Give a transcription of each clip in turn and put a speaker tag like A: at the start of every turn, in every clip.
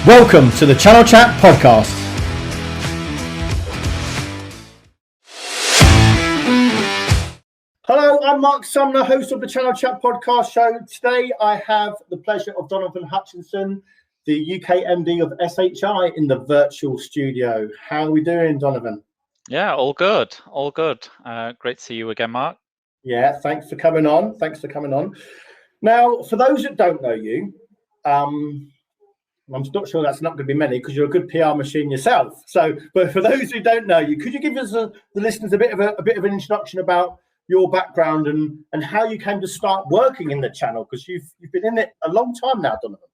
A: Welcome to the Channel Chat podcast. Hello, I'm Marc Sumner, host of the Channel Chat podcast show. Today I have the pleasure of Donavan Hutchinson, the UK MD of SHI, in the virtual studio. How are we doing, Donavan?
B: Yeah, all good, all good. Great to see you again, Mark.
A: Yeah, thanks for coming on. Now, for those that don't know you, I'm not sure that's not going to be many because you're a good PR machine yourself. So, but for those who don't know you, could you give us the listeners a bit of an introduction about your background and how you came to start working in the channel? Because you've been in it a long time now, Donovan.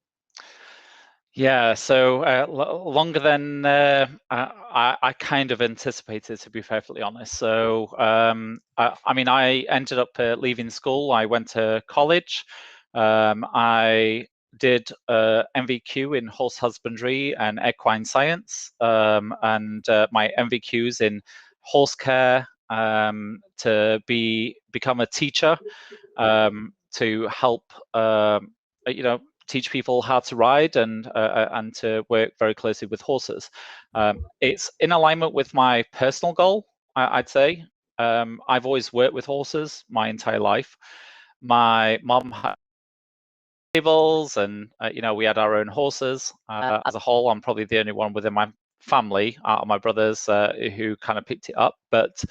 B: Yeah, so longer than I kind of anticipated, to be perfectly honest. So, I ended up leaving school. I went to college. I did MVQ in horse husbandry and equine science, and my MVQs in horse care, to become a teacher, to help teach people how to ride and to work very closely with horses. It's in alignment with my personal goal, I'd say. I've always worked with horses my entire life. My mom had stables, and we had our own horses. As a whole, I'm probably the only one within my family, my brothers, who kind of picked it up. But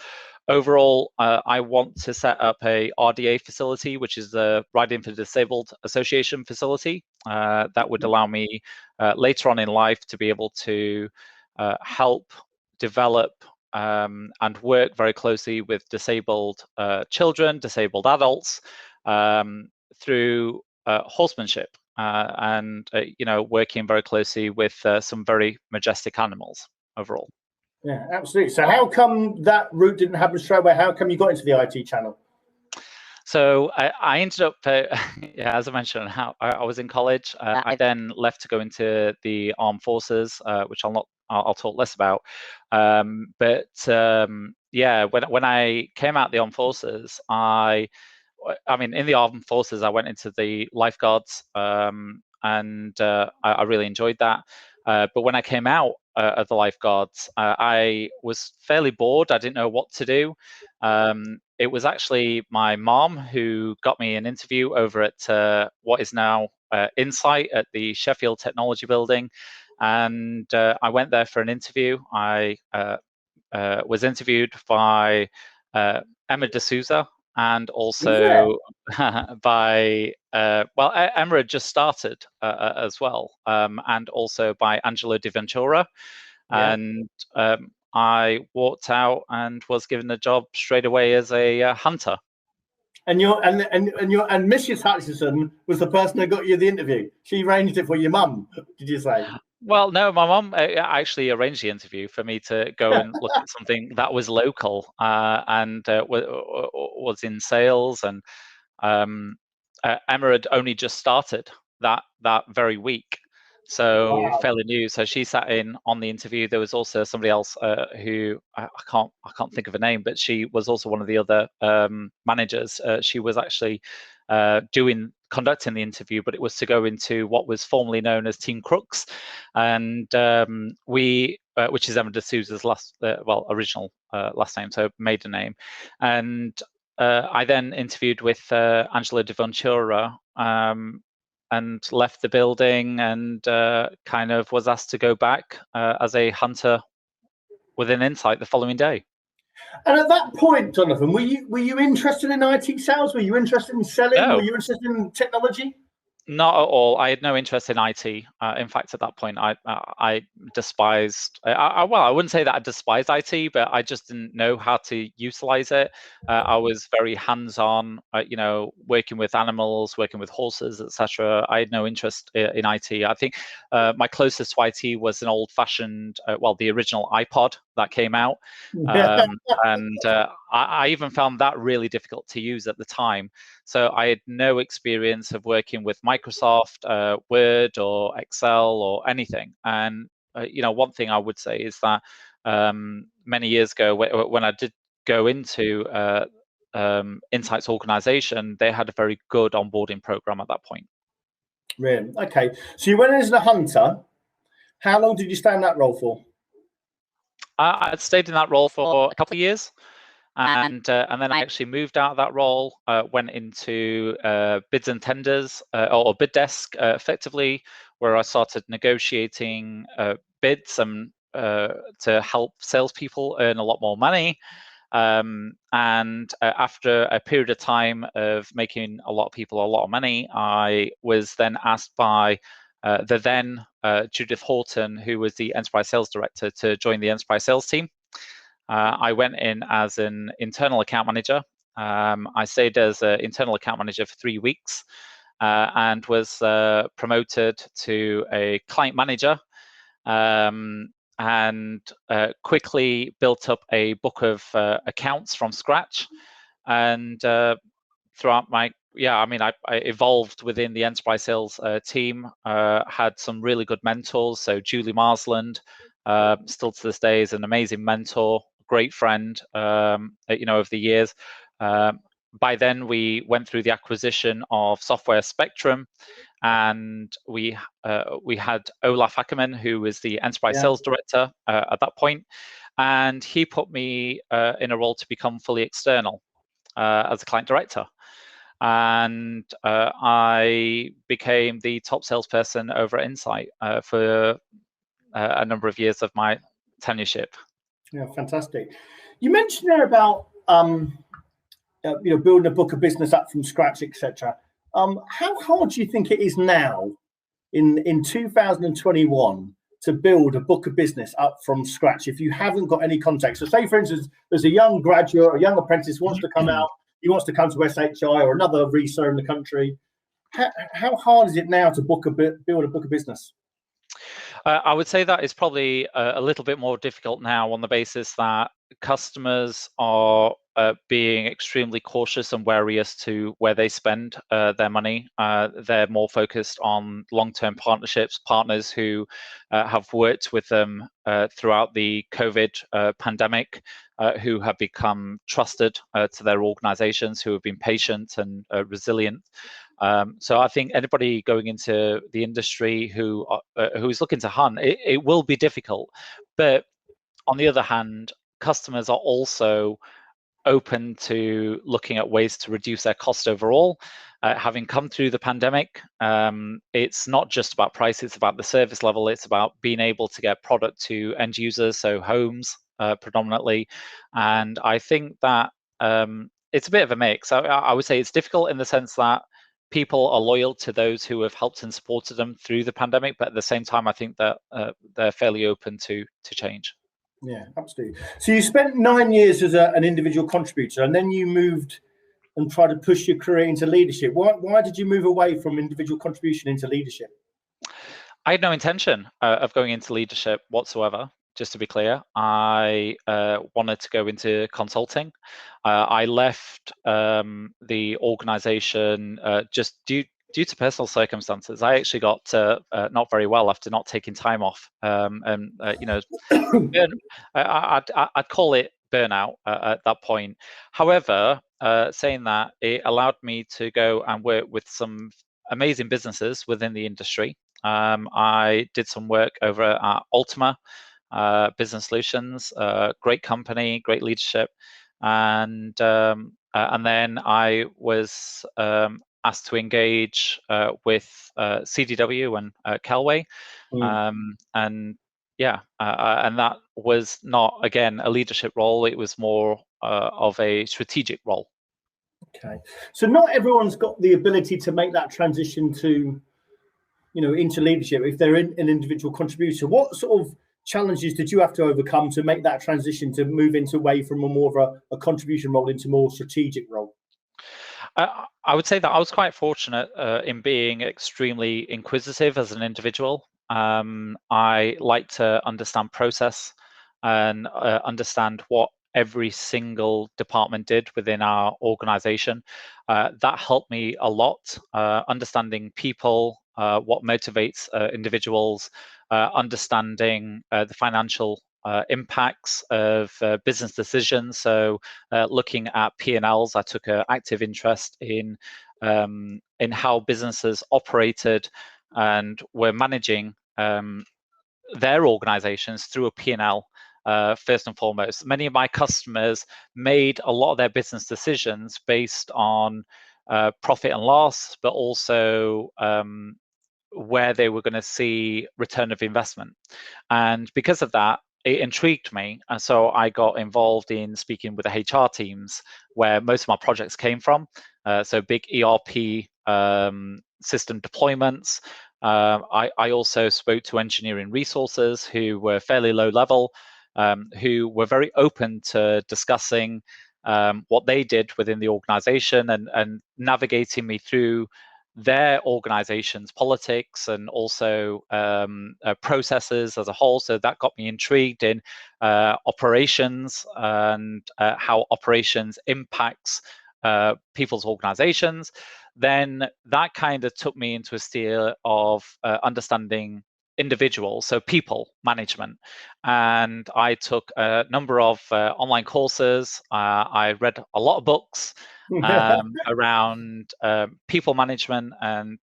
B: overall, I want to set up a RDA facility, which is the Riding for Disabled Association facility. That would allow me later on in life to be able to help develop and work very closely with disabled children, disabled adults, through horsemanship, and working very closely with some very majestic animals overall.
A: Yeah, absolutely. So how come that route didn't happen straight away? How come you got into the IT channel?
B: So I ended up, as I mentioned, I was in college. I then left to go into the armed forces, which I'll talk less about. But when I came out the armed forces, in the armed forces, I went into the lifeguards, and I really enjoyed that. But when I came out of the lifeguards, I was fairly bored. I didn't know what to do. It was actually my mom who got me an interview over at what is now Insight at the Sheffield Technology Building. And I went there for an interview. I was interviewed by Emma D'Souza, and also by Emma had just started as well, and also by Angelo Di Ventura. And I walked out and was given a job straight away as a hunter.
A: And Mrs. Hutchinson was the person that got you the interview. She arranged it for your mum, did you say?
B: Well, no, my mum actually arranged the interview for me to go and look at something that was local, and was in sales. And Emma had only just started that very week, so fairly new. So she sat in on the interview. There was also somebody else who I can't think of a name, but she was also one of the other managers. She was actually conducting the interview, but it was to go into what was formerly known as Team Crooks, and which is Emma D'Souza's original last name, so maiden name. And I then interviewed with Angelo Di Ventura, and left the building, and kind of was asked to go back as a hunter within Insight the following day.
A: And at that point, Donovan, were you interested in IT sales? Were you interested in selling?
B: No.
A: Were you interested in technology?
B: Not at all. I had no interest in IT. In fact, at that point, I despised. I wouldn't say that I despised IT, but I just didn't know how to utilize it. I was very hands-on, working with animals, working with horses, etc. I had no interest in IT. I think my closest to IT was an old-fashioned, the original iPod that came out, and I even found that really difficult to use at the time. So I had no experience of working with Microsoft Word or Excel or anything. And one thing I would say is that many years ago, when I did go into Insight's organization, they had a very good onboarding program at that point.
A: Really? Okay. So you went in as a hunter, How long did you stay in that role for?
B: I stayed in that role for a couple of years, and then I actually moved out of that role, went into bids and tenders, or bid desk, effectively, where I started negotiating bids and to help salespeople earn a lot more money. And after a period of time of making a lot of people a lot of money, I was then asked by the then Judith Horton, who was the enterprise sales director, to join the enterprise sales team. I went in as an internal account manager. I stayed as an internal account manager for 3 weeks, and was promoted to a client manager, and quickly built up a book of accounts from scratch. And throughout my I evolved within the enterprise sales team, had some really good mentors. So Julie Marsland, still to this day, is an amazing mentor, great friend, over the years. By then, we went through the acquisition of Software Spectrum, and we had Olaf Ackerman, who was the enterprise sales director at that point, and he put me in a role to become fully external as a client director. And I became the top salesperson over at Insight for a number of years of my tenureship.
A: Yeah, fantastic. You mentioned there about building a book of business up from scratch, etc. How hard do you think it is now, in 2021, to build a book of business up from scratch if you haven't got any context? So, say for instance, there's a young graduate or a young apprentice who wants to come out. He wants to come to SHI or another reseller in the country. How hard is it now to build a book of business?
B: I would say that is probably a little bit more difficult now, on the basis that customers are being extremely cautious and wary as to where they spend their money. They're more focused on long-term partnerships, partners who have worked with them throughout the COVID pandemic, who have become trusted to their organizations, who have been patient and resilient. So I think anybody going into the industry who is looking to hunt, it will be difficult. But on the other hand, customers are also open to looking at ways to reduce their cost overall. Having come through the pandemic, it's not just about price, it's about the service level, it's about being able to get product to end users, so homes predominantly. And I think that it's a bit of a mix. I would say it's difficult in the sense that people are loyal to those who have helped and supported them through the pandemic, but at the same time, I think that they're fairly open to change.
A: Yeah, absolutely. So you spent 9 years as an individual contributor, and then you moved and tried to push your career into leadership. Why did you move away from individual contribution into leadership?
B: I had no intention of going into leadership whatsoever. Just to be clear, I wanted to go into consulting. I left the organization just due to personal circumstances. I actually got not very well after not taking time off, and I'd call it burnout at that point. However, saying that, it allowed me to go and work with some amazing businesses within the industry. I did some work over at Ultima Business Solutions, great company, great leadership, and then I was asked to engage with CDW and Kelway, and that was not, again, a leadership role. It was more of a strategic role.
A: Okay, so not everyone's got the ability to make that transition to, into leadership if they're an individual contributor. What sort of challenges did you have to overcome to make that transition, to move away from more of a contribution role into more strategic role?
B: I would say that I was quite fortunate in being extremely inquisitive as an individual. I like to understand process and understand what every single department did within our organization. That helped me a lot, understanding people, what motivates individuals, understanding the financial impacts of business decisions. So looking at P&Ls, I took an active interest in how businesses operated and were managing their organizations through a P&L. First and foremost, many of my customers made a lot of their business decisions based on profit and loss, but also where they were going to see return of investment. And because of that, it intrigued me. And so I got involved in speaking with the HR teams where most of my projects came from. So big ERP system deployments. I also spoke to engineering resources who were fairly low level, who were very open to discussing what they did within the organization and navigating me through their organization's politics and also processes as a whole. So that got me intrigued in operations and how operations impacts people's organizations. Then that kind of took me into a sphere of understanding individuals, so people management. And I took a number of online courses. I read a lot of books around people management and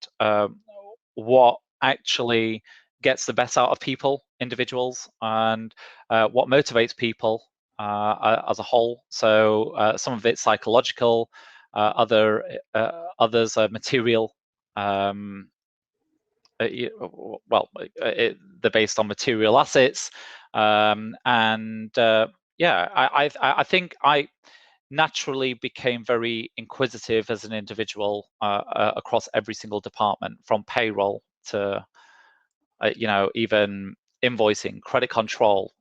B: what actually gets the best out of people, individuals, and what motivates people as a whole. So some of it's psychological, others are material. They're based on material assets, and yeah, I think I naturally became very inquisitive as an individual across every single department, from payroll to even invoicing, credit control.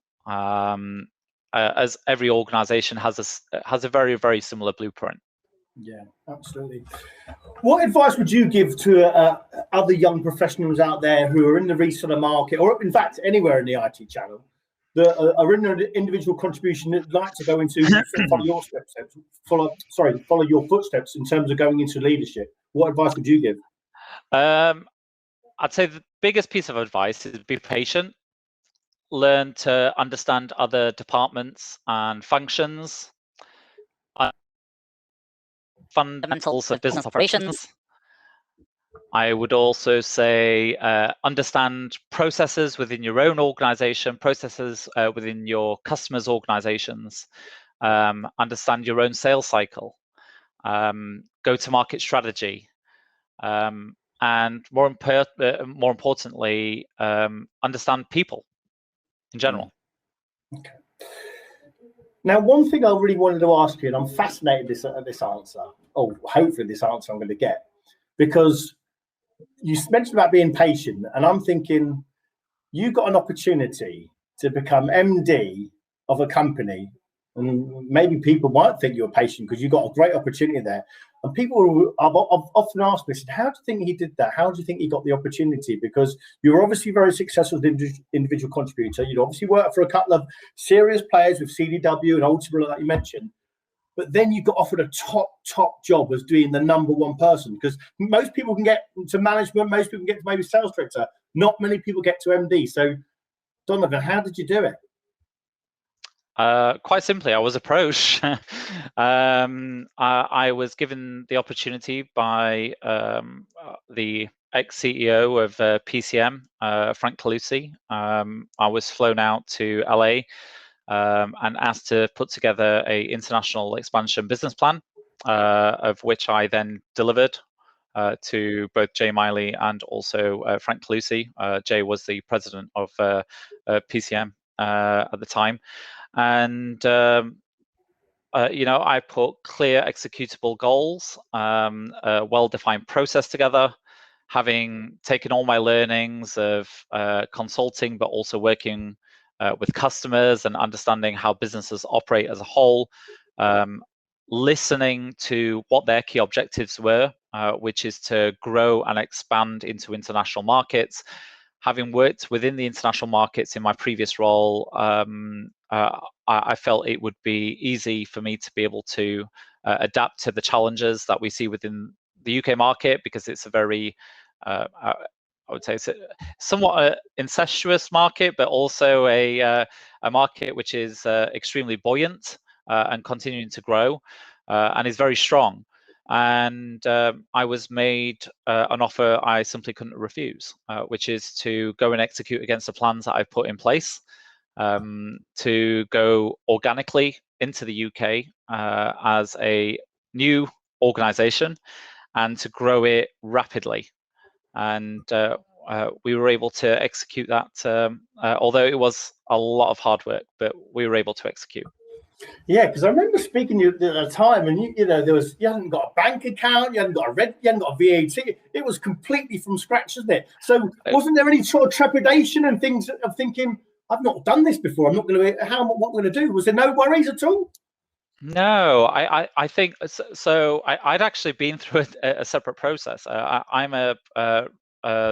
B: As every organization has a very, very similar blueprint.
A: Yeah, absolutely. What advice would you give to other young professionals out there who are in the reseller market, or in fact anywhere in the IT channel, that are in an individual contribution that like to go into follow your steps, follow your footsteps in terms of going into leadership? What advice would you give?
B: I'd say the biggest piece of advice is be patient. Learn to understand other departments and functions. Fundamentals of business operations. I would also say understand processes within your own organization, processes within your customers' organizations, understand your own sales cycle, go-to-market strategy, and more importantly, understand people in general.
A: Okay. Now, one thing I really wanted to ask you, and I'm fascinated at this answer, or hopefully this answer I'm going to get, because you mentioned about being patient, and I'm thinking you got an opportunity to become MD of a company, and maybe people might think you're patient because you got a great opportunity there. And people I've often asked me, how do you think he did that? How do you think he got the opportunity? Because you're obviously very successful as an individual contributor. You'd obviously worked for a couple of serious players with CDW and Ultimate, like you mentioned. But then you got offered a top job as doing the #1 person, because most people can get to management, most people can get to maybe sales director. Not many people get to MD. So, Donavan, how did you do it?
B: Quite simply, I was approached. I was given the opportunity by the ex-CEO of PCM, Frank Calusi. I was flown out to LA and asked to put together an international expansion business plan, of which I then delivered to both Jay Miley and also Frank Calusi. Jay was the president of PCM at the time. And I put clear executable goals, a well-defined process together, having taken all my learnings of consulting, but also working with customers and understanding how businesses operate as a whole, listening to what their key objectives were, which is to grow and expand into international markets. Having worked within the international markets in my previous role, I felt it would be easy for me to be able to adapt to the challenges that we see within the UK market, because it's a very, I would say, it's a somewhat incestuous market, but also a market which is extremely buoyant and continuing to grow and is very strong. and I was made an offer I simply couldn't refuse, which is to go and execute against the plans that I've put in place, to go organically into the UK as a new organization and to grow it rapidly. And we were able to execute that, although it was a lot of hard work, but we were able to execute.
A: Yeah, because I remember speaking to you at the time, and you know, you hadn't got a bank account, you hadn't got you hadn't got a VAT. It was completely from scratch, wasn't it? So, wasn't there any sort of trepidation and things of thinking, I've not done this before. I'm not going to. What am I going to do? Was there no worries at all?
B: No, I think so. I'd actually been through a separate process. I'm a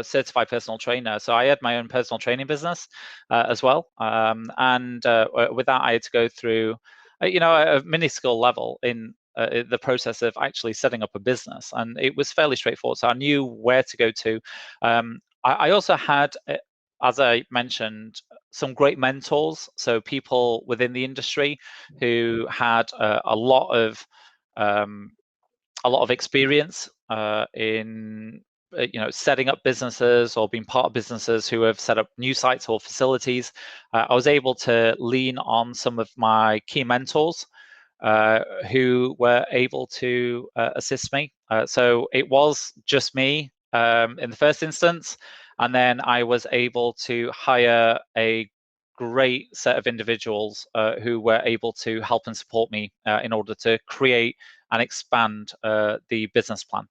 B: certified personal trainer, so I had my own personal training business as well. And with that, I had to go through, a mini skill level in the process of actually setting up a business, and it was fairly straightforward. So I knew where to go to. I also had, as I mentioned, some great mentors, so people within the industry who had a lot of experience in setting up businesses or being part of businesses who have set up new sites or facilities. I was able to lean on some of my key mentors who were able to assist me. So it was just me in the first instance, and then I was able to hire a great set of individuals who were able to help and support me in order to create and expand the business plan.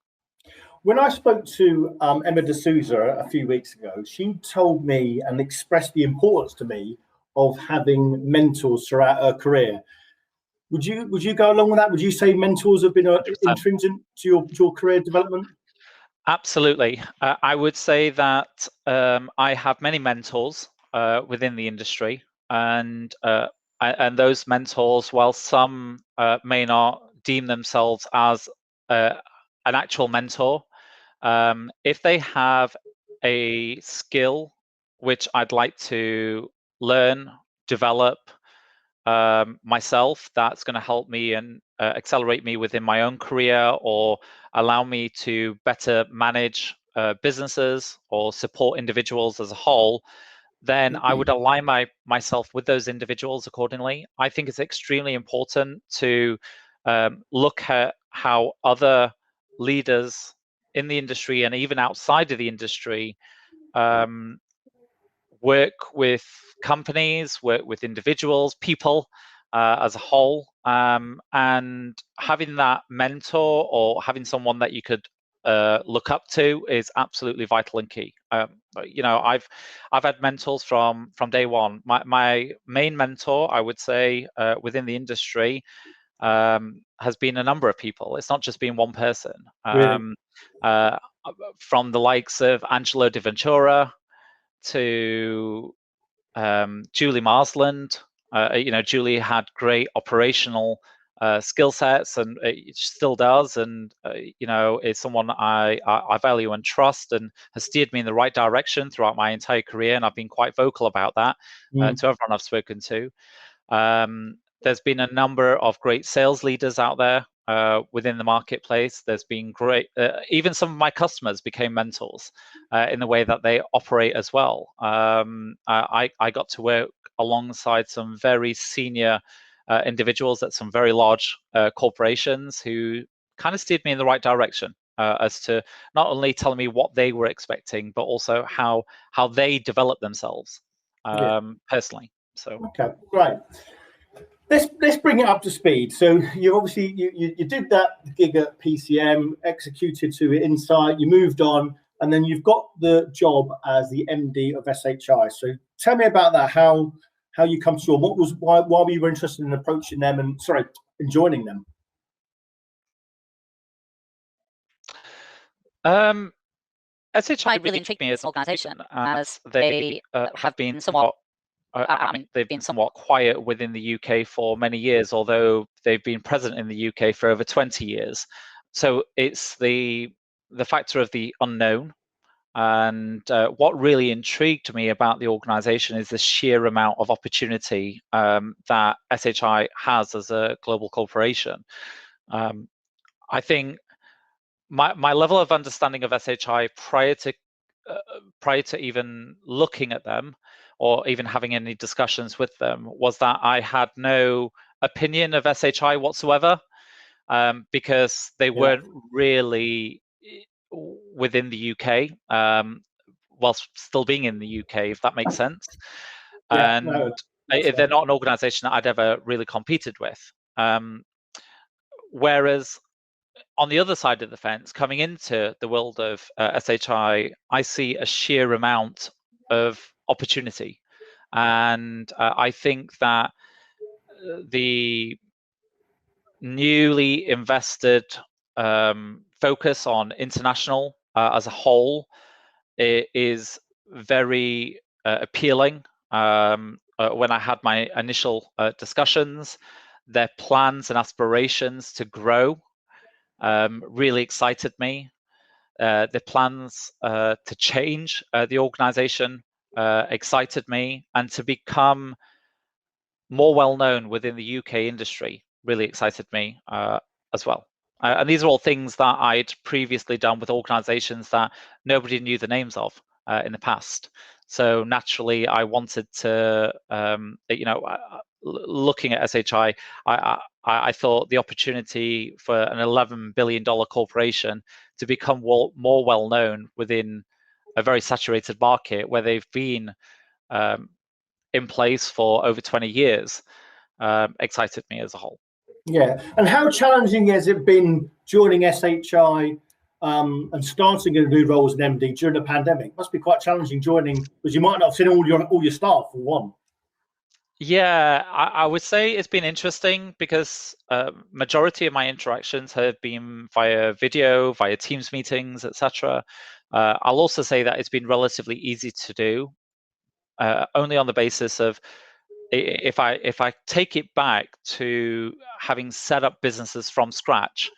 A: When I spoke to Emma D'Souza a few weeks ago, she told me and expressed the importance to me of having mentors throughout her career. Would you go along with that? Would you say mentors have been intrinsic to your career development?
B: Absolutely. I would say that I have many mentors within the industry, and those mentors, while some may not deem themselves as an actual mentor, if they have a skill which I'd like to learn, develop, myself, that's going to help me and accelerate me within my own career, or allow me to better manage businesses or support individuals as a whole, then I would align myself with those individuals accordingly. I think it's extremely important to look at how other leaders in the industry and even outside of the industry work with companies, work with individuals, people as a whole, and having that mentor or having someone that you could look up to is absolutely vital and key. I've had mentors from day one. My main mentor, I would say, within the industry has been a number of people. It's not just been one person.
A: Really?
B: From the likes of Angelo Di Ventura to Julie Marsland. Julie had great operational skill sets, and still does, and is someone I value and trust, and has steered me in the right direction throughout my entire career, and I've been quite vocal about that to everyone I've spoken to. There's been a number of great sales leaders out there within the marketplace. There's been great, even some of my customers became mentors in the way that they operate as well. I got to work alongside some very senior individuals at some very large corporations who kind of steered me in the right direction as to not only telling me what they were expecting, but also how they develop themselves personally. So
A: okay, great. Let's bring it up to speed. So you obviously you did that gig at PCM, executed to Insight, you moved on, and then you've got the job as the MD of SHI. So tell me about that. How you come to, what was why were you interested in approaching them and in joining them?
B: SHI really intrigued me as an organisation, as they have been somewhat. They've been somewhat quiet within the UK for many years, although they've been present in the UK for over 20 years. So it's the factor of the unknown. And what really intrigued me about the organisation is the sheer amount of opportunity that SHI has as a global corporation. I think my level of understanding of SHI prior to even looking at them or even having any discussions with them was that I had no opinion of SHI whatsoever, because they weren't really within the UK, whilst still being in the UK, if that makes sense.
A: Yeah,
B: And
A: no,
B: they're not an organisation that I'd ever really competed with. Whereas on the other side of the fence, coming into the world of SHI, I see a sheer amount of opportunity. And I think that the newly invested focus on international as a whole is very appealing. When I had my initial discussions, their plans and aspirations to grow really excited me. The plans to change the organization excited me, and to become more well known within the UK industry really excited me as well. And these are all things that I'd previously done with organizations that nobody knew the names of in the past. So naturally, I wanted to, looking at SHI, I thought the opportunity for an $11 billion corporation to become more well known within a very saturated market where they've been in place for over 20 years excited me as a whole.
A: Yeah, and how challenging has it been joining SHI and starting a new role as an MD during the pandemic? It must be quite challenging joining, because you might not have seen all your staff for one.
B: Yeah, I would say it's been interesting because majority of my interactions have been via video, via Teams meetings, etc. I'll also say that it's been relatively easy to do, only on the basis of if I take it back to having set up businesses from scratch,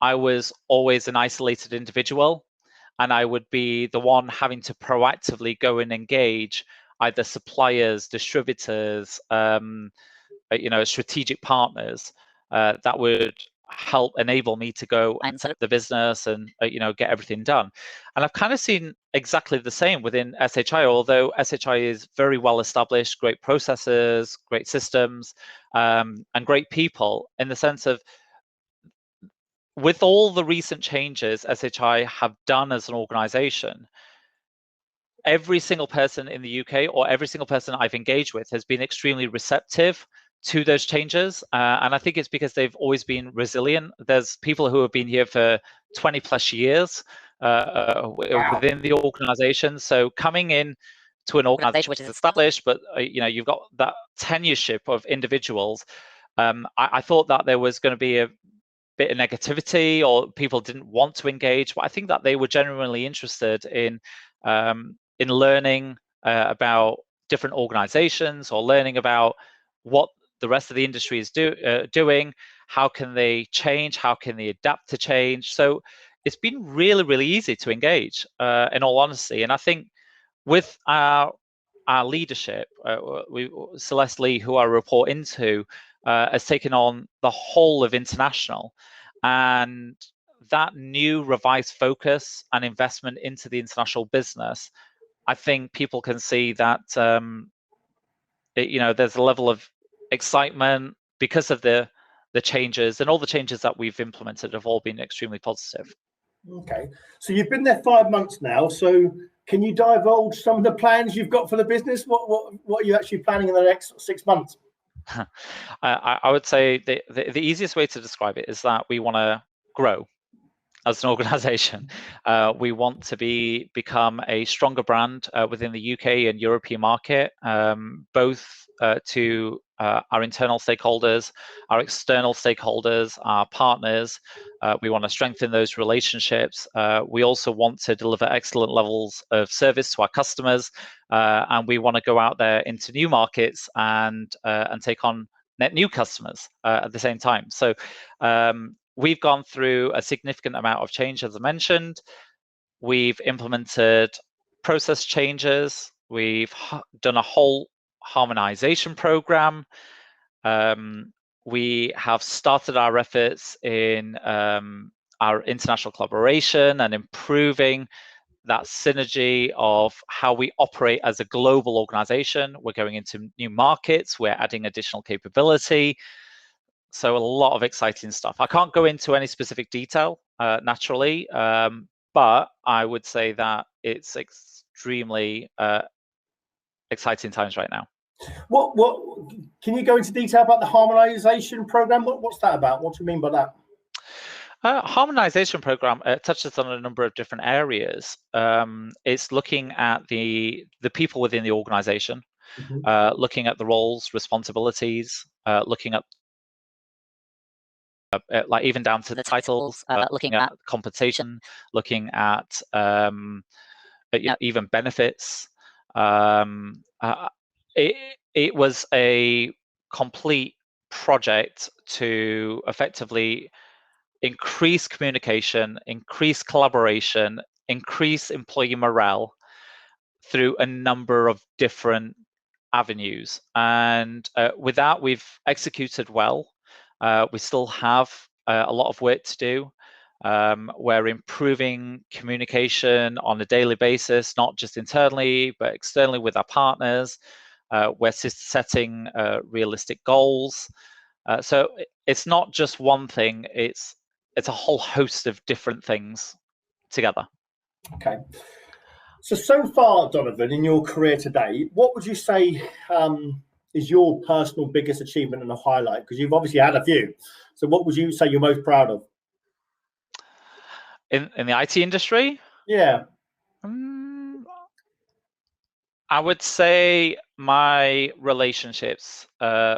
B: I was always an isolated individual, and I would be the one having to proactively go and engage either suppliers, distributors, strategic partners that would help enable me to go and set up the business and get everything done. And I've kind of seen exactly the same within SHI, although SHI is very well established, great processes, great systems, and great people, in the sense of, with all the recent changes SHI have done as an organization, every single person in the UK or every single person I've engaged with has been extremely receptive to those changes. And I think it's because they've always been resilient. There's people who have been here for 20 plus years within the organization. So coming in to an organization which is established, but you've got that tenureship of individuals, I thought that there was going to be a bit of negativity or people didn't want to engage, but I think that they were genuinely interested in learning about different organizations, or learning about what the rest of the industry is doing, how can they change, how can they adapt to change. So it's been really, really easy to engage, in all honesty. And I think with our leadership, Celeste Lee, who I report into, has taken on the whole of international, and that new revised focus and investment into the international business, I think people can see that there's a level of excitement because of the changes, and all the changes that we've implemented have all been extremely positive.
A: Okay, so you've been there 5 months now. So can you divulge some of the plans you've got for the business? What are you actually planning in the next 6 months?
B: I would say the easiest way to describe it is that we want to grow as an organization. We want to become a stronger brand within the UK and European market, both to our internal stakeholders, our external stakeholders, our partners. We want to strengthen those relationships. We also want to deliver excellent levels of service to our customers, and we want to go out there into new markets and take on net new customers at the same time. So we've gone through a significant amount of change, as I mentioned. We've implemented process changes. We've done a whole harmonization program. We have started our efforts in our international collaboration and improving that synergy of how we operate as a global organization. We're going into new markets, we're adding additional capability. So a lot of exciting stuff. I can't go into any specific detail, naturally, but I would say that it's extremely exciting times right now.
A: What can you go into detail about the harmonization program? What's that about? What do you mean by that?
B: Harmonization program touches on a number of different areas. It's looking at the people within the organization, looking at the roles, responsibilities, looking at like even down to the titles, looking at compensation, looking at even benefits. It was a complete project to effectively increase communication, increase collaboration, increase employee morale through a number of different avenues. And with that, we've executed well. We still have a lot of work to do. We're improving communication on a daily basis, not just internally, but externally with our partners. We're setting realistic goals. So it's not just one thing, it's a whole host of different things together.
A: Okay. So far, Donavan, in your career today, what would you say is your personal biggest achievement and a highlight? Because you've obviously had a few. So what would you say you're most proud of?
B: In the IT industry?
A: Yeah.
B: I would say my relationships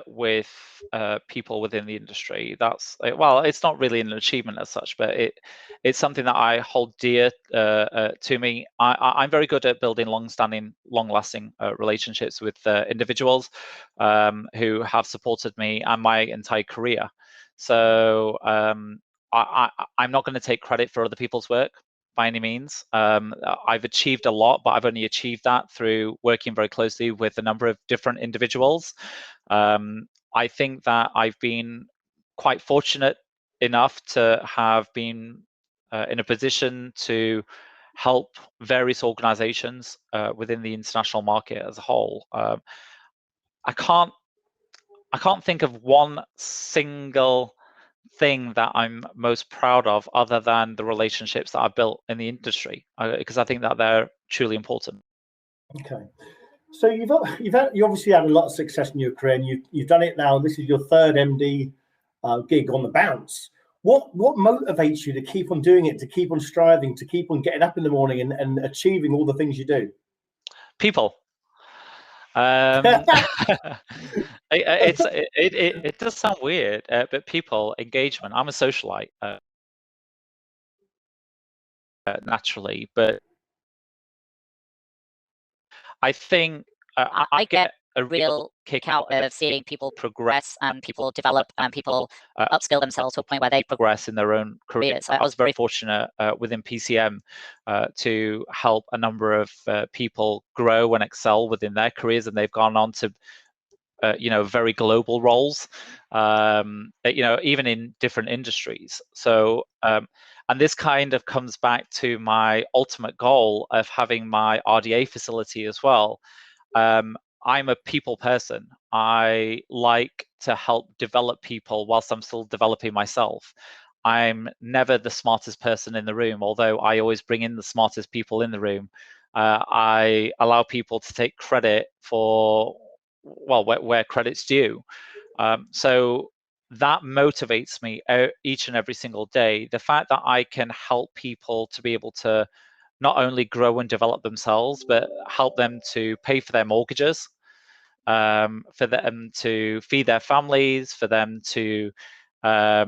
B: with people within the industry. That's, well, it's not really an achievement as such, but it's something that I hold dear to me. I'm very good at building long-lasting relationships with individuals who have supported me and my entire career. So I'm not going to take credit for other people's work by any means. I've achieved a lot, but I've only achieved that through working very closely with a number of different individuals. I think that I've been quite fortunate enough to have been in a position to help various organizations within the international market as a whole. I can't think of one single thing that I'm most proud of other than the relationships that I've built in the industry, because I think that they're truly important.
A: Okay. So you obviously had a lot of success in your career, and you've done it now. This is your third MD gig on the bounce. What motivates you to keep on doing it, to keep on striving, to keep on getting up in the morning and achieving all the things you do?
B: People. It does sound weird, but people, engagement. I'm a socialite naturally, but I think I get a real kick out of seeing people progress and people develop and people upskill themselves to a point where they progress in their own careers. I was very fortunate within PCM to help a number of people grow and excel within their careers, and they've gone on to very global roles, even in different industries. So, and this kind of comes back to my ultimate goal of having my RDA facility as well. I'm a people person. I like to help develop people whilst I'm still developing myself. I'm never the smartest person in the room, although I always bring in the smartest people in the room. I allow people to take credit for, well, where credit's due. So that motivates me each and every single day. The fact that I can help people to be able to not only grow and develop themselves, but help them to pay for their mortgages, for them to feed their families, for them to, go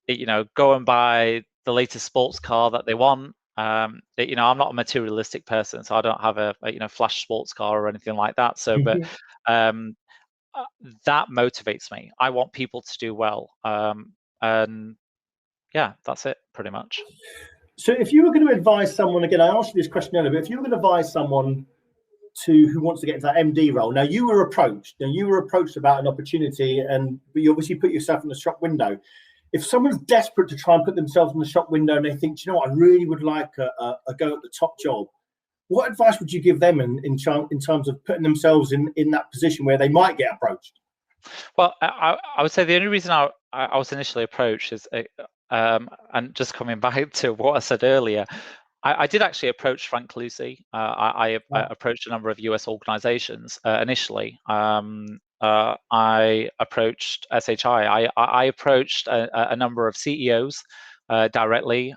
B: and buy the latest sports car that they want. I'm not a materialistic person, so I don't have a flash sports car or anything like that. So, but that motivates me. I want people to do well, and yeah, that's it pretty much.
A: So if you were going to advise someone, again, I asked you this question earlier, but if you were going to advise someone who wants to get into that MD role, now you were approached about an opportunity, but you obviously put yourself in the shop window. if someone's desperate to try and put themselves in the shop window and they think, "Do you know what, I really would like a go at the top job," what advice would you give them in terms of putting themselves in that position where they might get approached?
B: Well, I would say the only reason I was initially approached is, and just coming back to what I said earlier, I did actually approach Frank Lucy. I approached a number of US organizations initially. I approached SHI. I approached a number of CEOs directly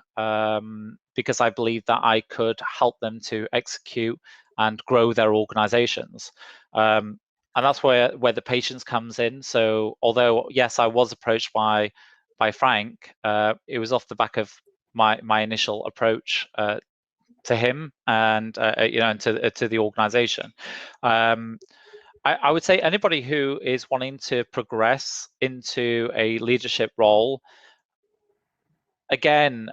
B: because I believed that I could help them to execute and grow their organizations. And that's where the patience comes in. So although, yes, I was approached by Frank, it was off the back of my initial approach to him and and to the organization. I would say anybody who is wanting to progress into a leadership role, again,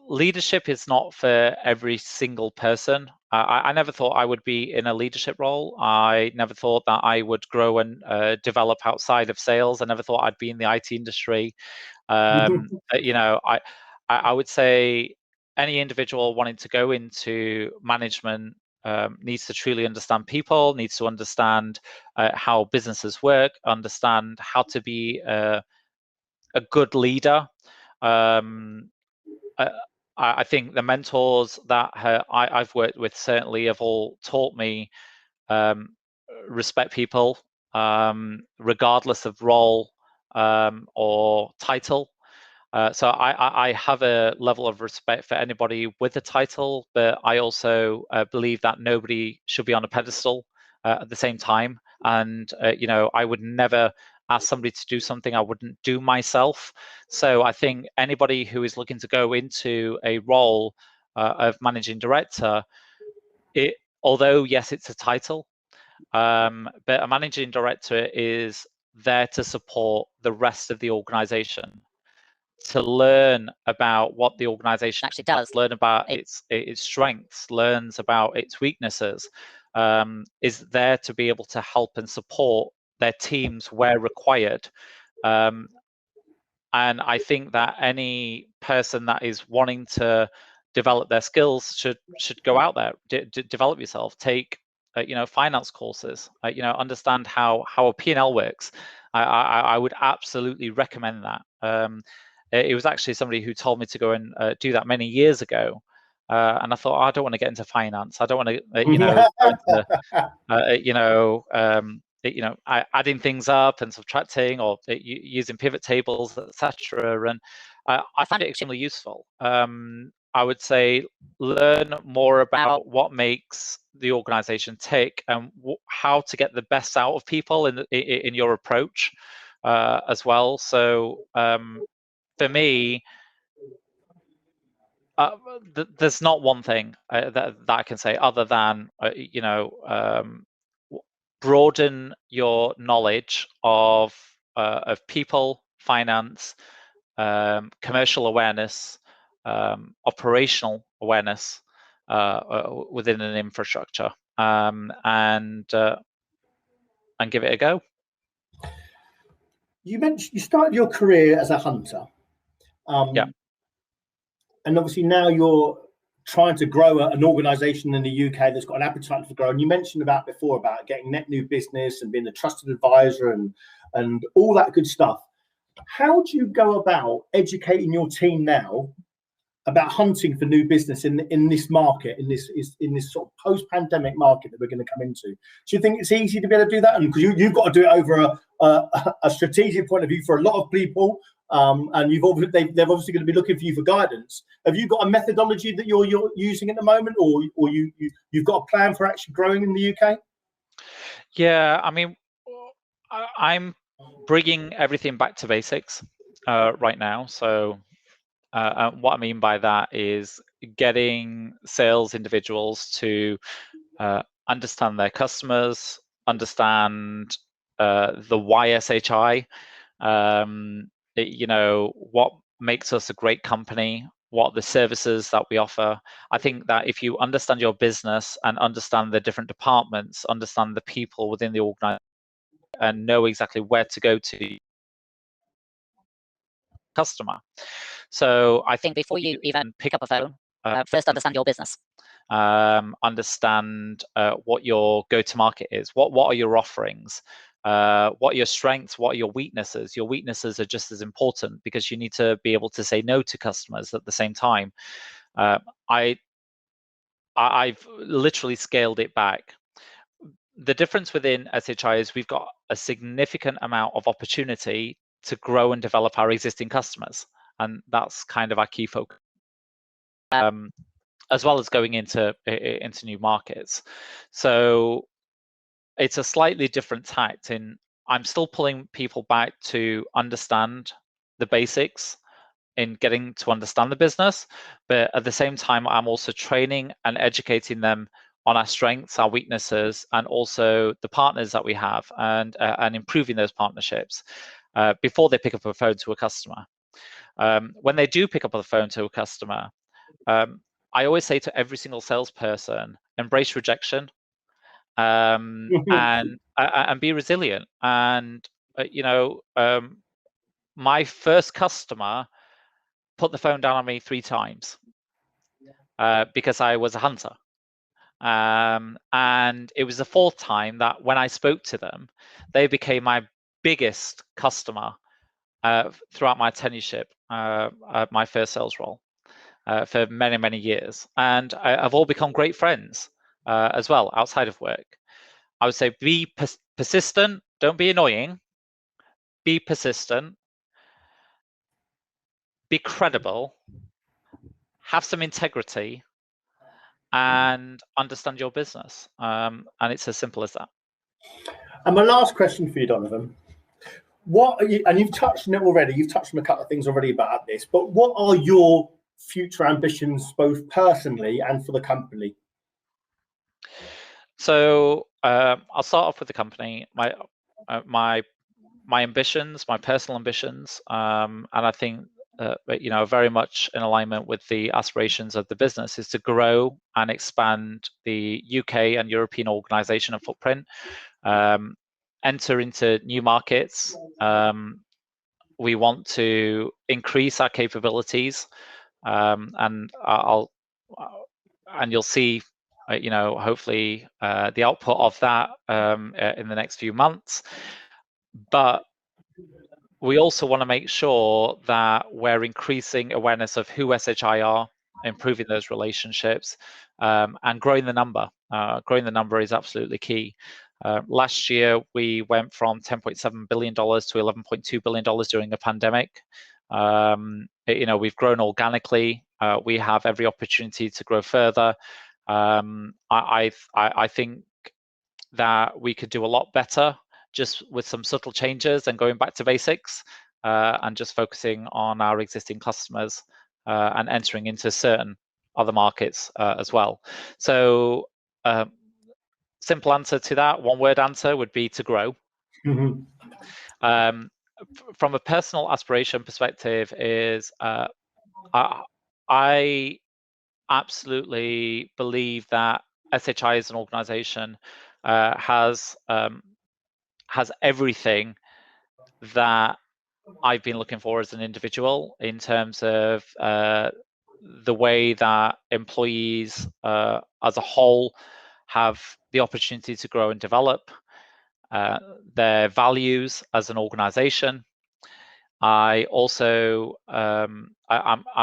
B: leadership is not for every single person. I never thought I would be in a leadership role. I never thought that I would grow and develop outside of sales. I never thought I'd be in the IT industry. I would say any individual wanting to go into management needs to truly understand people, needs to understand how businesses work, understand how to be a good leader. I think the mentors that I've worked with certainly have all taught me respect people, regardless of role or title. So I have a level of respect for anybody with a title, but I also believe that nobody should be on a pedestal at the same time. And I would never ask somebody to do something I wouldn't do myself. So I think anybody who is looking to go into a role of managing director, although yes, it's a title, but a managing director is there to support the rest of the organization, to learn about what the organization actually does, learn about its strengths, learns about its weaknesses, is there to be able to help and support their teams where required. And I think that any person that is wanting to develop their skills should go out there, develop yourself, take finance courses, understand how a P&L works. I would absolutely recommend that. It was actually somebody who told me to go and do that many years ago, and I thought, I don't want to get into finance. I don't want to, go into, adding things up and subtracting or using pivot tables, etc. And I find it extremely useful. I would say learn more about what makes the organization tick and how to get the best out of people in your approach as well. So for me, there's not one thing that I can say other than broaden your knowledge of people, finance, commercial awareness, operational awareness within an infrastructure, and give it a go.
A: You mentioned you started your career as a hunter.
B: Yeah.
A: And obviously now you're trying to grow an organization in the UK that's got an appetite for grow. And you mentioned about before about getting net new business and being a trusted advisor and all that good stuff. How do you go about educating your team now about hunting for new business in this market, in this sort of post-pandemic market that we're going to come into? Do you think it's easy to be able to do that? And because you've got to do it over a strategic point of view for a lot of people, and they're obviously going to be looking for you for guidance. Have you got a methodology that you're using at the moment, or you've got a plan for actually growing in the UK?
B: Yeah, I mean, I'm bringing everything back to basics right now. So what I mean by that is getting sales individuals to understand their customers, understand the why SHI, what makes us a great company, what the services that we offer. I think that if you understand your business and understand the different departments, understand the people within the organization, and know exactly where to go to, customer. So I think before you even pick up a phone, first understand your business. Understand what your go-to-market is. What are your offerings? What are your strengths? What are your weaknesses? Your weaknesses are just as important because you need to be able to say no to customers at the same time. I've literally scaled it back. The difference within SHI is we've got a significant amount of opportunity to grow and develop our existing customers, and that's kind of our key focus, as well as going into new markets. So it's a slightly different tact in I'm still pulling people back to understand the basics in getting to understand the business, but at the same time, I'm also training and educating them on our strengths, our weaknesses, and also the partners that we have, and improving those partnerships before they pick up a phone to a customer. When they do pick up the phone to a customer, I always say to every single salesperson, embrace rejection, and be resilient. And my first customer put the phone down on me 3 times because I was a hunter. And it was the 4th time that when I spoke to them, they became my biggest customer throughout my tenureship, my first sales role for many, many years. And I've all become great friends as well outside of work. I would say be persistent, don't be annoying, be persistent, be credible, have some integrity, and understand your business. And it's as simple as that.
A: And my last question for you, Donavan, what are you, and you've touched on it already, you've touched on a couple of things already about this, but what are your future ambitions, both personally and for the company?
B: So I'll start off with the company. My ambitions, my personal ambitions, and I think very much in alignment with the aspirations of the business, is to grow and expand the UK and European organization and footprint, enter into new markets. We want to increase our capabilities, and you'll see hopefully the output of that in the next few months. But we also want to make sure that we're increasing awareness of who SHI are, improving those relationships, and growing the number. Growing the number is absolutely key. Last year, we went from $10.7 billion to $11.2 billion during the pandemic. We've grown organically. We have every opportunity to grow further. I think that we could do a lot better just with some subtle changes and going back to basics, and just focusing on our existing customers and entering into certain other markets as well. So simple answer to that, one word answer would be to grow.
A: Mm-hmm.
B: From a personal aspiration perspective is I absolutely believe that SHI as an organization has everything that I've been looking for as an individual in terms of the way that employees as a whole have the opportunity to grow and develop, their values as an organization. I also I'm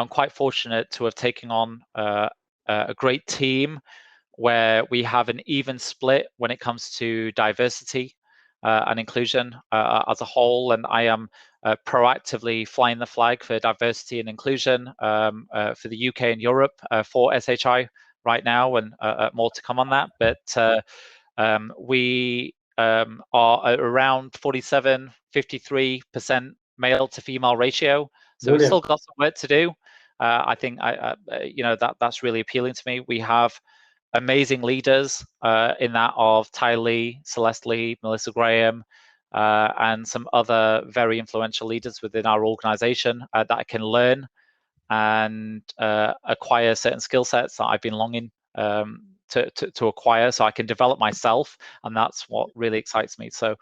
B: quite fortunate to have taken on a great team where we have an even split when it comes to diversity and inclusion as a whole, and I am proactively flying the flag for diversity and inclusion for the UK and Europe for SHI right now, and more to come on that. But we are at around 47-53% male to female ratio, so
A: Brilliant.
B: we've still got some work to do. I think that's really appealing to me. We have amazing leaders in that of Ty Lee, Celeste Lee, Melissa Graham, and some other very influential leaders within our organization that I can learn and acquire certain skill sets that I've been longing to acquire, so I can develop myself, and that's what really excites me. So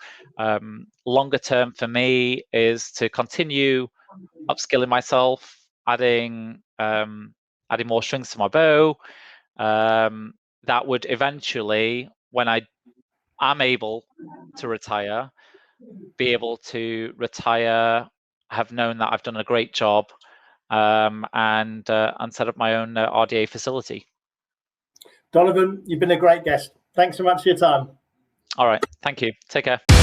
B: longer term for me is to continue upskilling myself, adding more strings to my bow. That would eventually, when I am able to retire, be able to retire, have known that I've done a great job, and set up my own RDA facility.
A: Donavan, you've been a great guest. Thanks so much for your time.
B: All right, thank you. Take care.